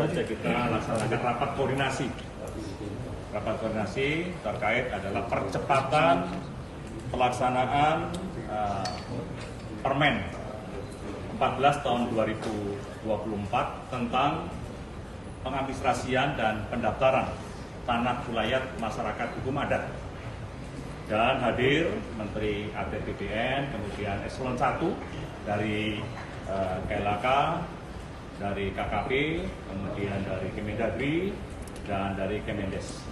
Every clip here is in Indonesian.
saja kita laksanakan rapat koordinasi. Rapat koordinasi terkait adalah percepatan pelaksanaan Permen 14 tahun 2024 tentang pengadministrasian dan pendaftaran tanah wilayah masyarakat hukum adat. Dan hadir Menteri Adat BPN, kemudian Eselon 1 dari KLHK, dari KKP, kemudian dari Kemendagri, dan dari Kemendes.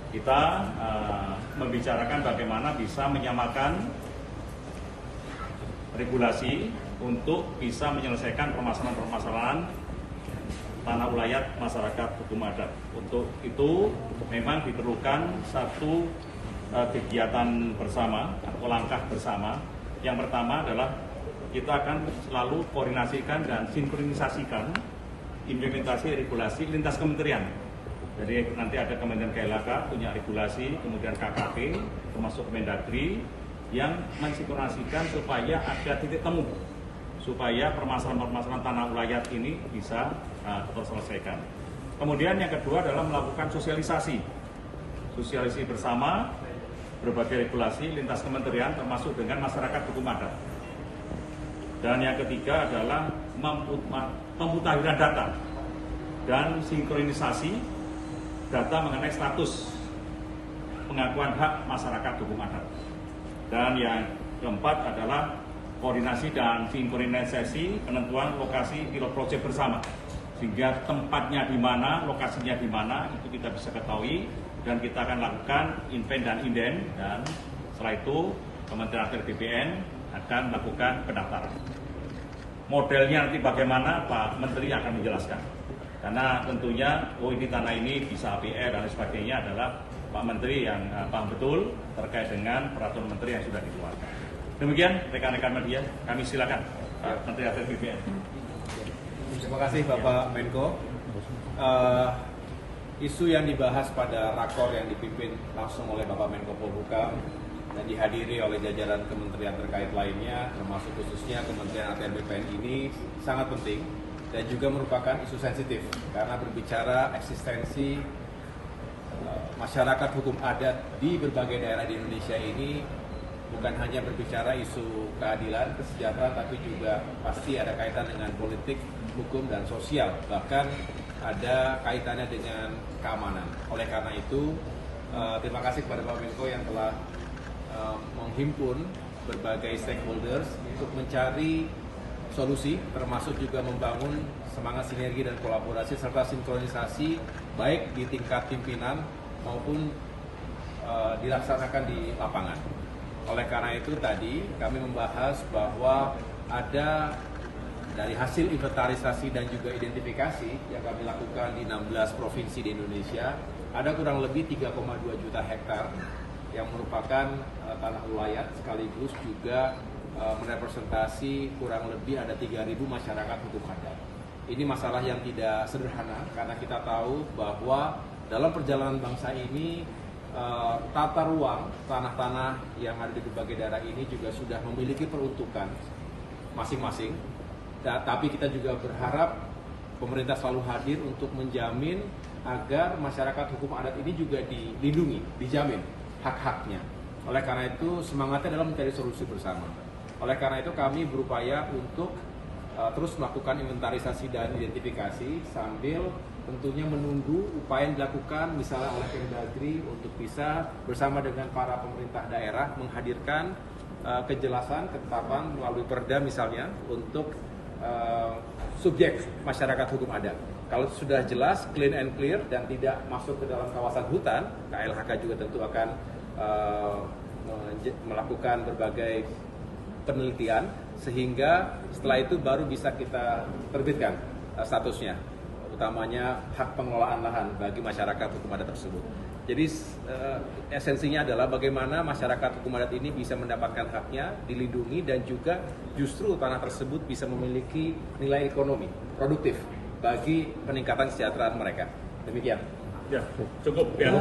Kita membicarakan bagaimana bisa menyamakan regulasi untuk bisa menyelesaikan permasalahan-permasalahan tanah wilayah masyarakat hukum adat. Untuk itu memang diperlukan satu kegiatan bersama atau langkah bersama. Yang pertama adalah kita akan selalu koordinasikan dan sinkronisasikan implementasi regulasi lintas kementerian. Jadi nanti ada Kementerian KLHK punya regulasi, kemudian KKP termasuk Kemendagri yang mensinkronasikan supaya ada titik temu, supaya permasalahan-permasalahan tanah wilayah ini bisa terselesaikan. Kemudian yang kedua adalah melakukan sosialisasi bersama berbagai regulasi lintas kementerian termasuk dengan masyarakat hukum adat. Dan yang ketiga adalah pemutahiran data dan sinkronisasi data mengenai status pengakuan hak masyarakat hukum adat. Dan yang keempat adalah koordinasi dan sinkronisasi penentuan lokasi pilot project bersama, sehingga tempatnya di mana, lokasinya di mana itu kita bisa ketahui dan kita akan lakukan inven dan inden, dan setelah itu Kementerian Adat BPN akan melakukan pendaftaran. Modelnya nanti bagaimana Pak Menteri akan menjelaskan. Karena tentunya ini tanah ini bisa APR dan sebagainya adalah Pak Menteri yang paham betul terkait dengan peraturan Menteri yang sudah dikeluarkan. Demikian rekan-rekan media, kami silakan Pak Menteri Adat BPN. Terima kasih Bapak Menko. Isu yang dibahas pada rakor yang dipimpin langsung oleh Bapak Menko Polhukam dan dihadiri oleh jajaran kementerian terkait lainnya, termasuk khususnya Kementerian Adat BPN ini sangat penting dan juga merupakan isu sensitif karena berbicara eksistensi masyarakat hukum adat di berbagai daerah di Indonesia ini bukan hanya berbicara isu keadilan, kesejahteraan, tapi juga pasti ada kaitan dengan politik, hukum, dan sosial. Bahkan ada kaitannya dengan keamanan. Oleh karena itu, terima kasih kepada Pak Menko yang telah menghimpun berbagai stakeholders untuk mencari solusi, termasuk juga membangun semangat sinergi dan kolaborasi serta sinkronisasi baik di tingkat pimpinan maupun dilaksanakan di lapangan. Oleh karena itu tadi kami membahas bahwa ada dari hasil inventarisasi dan juga identifikasi yang kami lakukan di 16 provinsi di Indonesia, ada kurang lebih 3,2 juta hektar yang merupakan tanah wilayah sekaligus juga merepresentasi kurang lebih ada 3.000 masyarakat hukum adat. Ini masalah yang tidak sederhana karena kita tahu bahwa dalam perjalanan bangsa ini tata ruang tanah-tanah yang ada di berbagai daerah ini juga sudah memiliki peruntukan masing-masing. Tapi kita juga berharap pemerintah selalu hadir untuk menjamin agar masyarakat hukum adat ini juga dilindungi, dijamin hak-haknya. Oleh karena itu semangatnya adalah mencari solusi bersama. Oleh karena itu kami berupaya untuk terus melakukan inventarisasi dan identifikasi sambil tentunya menunggu upaya yang dilakukan misalnya oleh Kemendagri untuk bisa bersama dengan para pemerintah daerah menghadirkan kejelasan, ketetapan melalui perda misalnya untuk subjek masyarakat hukum adat. Kalau sudah jelas, clean and clear dan tidak masuk ke dalam kawasan hutan, KLHK juga tentu akan melakukan berbagai penelitian sehingga setelah itu baru bisa kita terbitkan statusnya, utamanya hak pengelolaan lahan bagi masyarakat hukum adat tersebut. Jadi esensinya adalah bagaimana masyarakat hukum adat ini bisa mendapatkan haknya, dilindungi, dan juga justru tanah tersebut bisa memiliki nilai ekonomi produktif bagi peningkatan kesejahteraan mereka. Demikian. Ya, cukup ya.